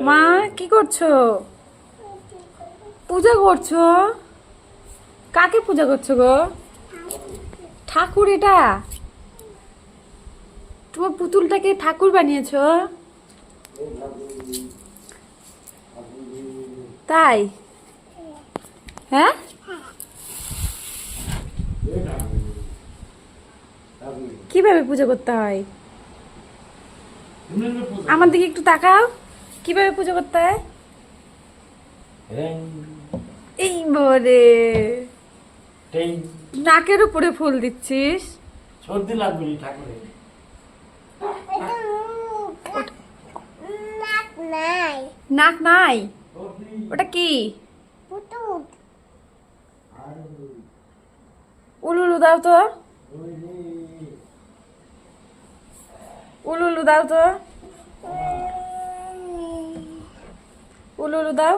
মা কি করছো? পূজা করছো? কাকে পূজা করছো গো? ঠাকুর? এটা তোমার পুতুলটাকে ঠাকুর বানিয়েছো? তাই? হ্যাঁ, কিভাবে পূজা করতে হয়? আমার দিকে একটু তাকাও, কিভাবে পূজা করতে হয়? এই বরে নাকের উপরে ফুল দিচ্ছিস? সর্দি লাগবে ঠাকুরের। নাক নাই? ওটা কি? উলুলু দাও তো, উলুলু দাও তো, উলুলু দাও।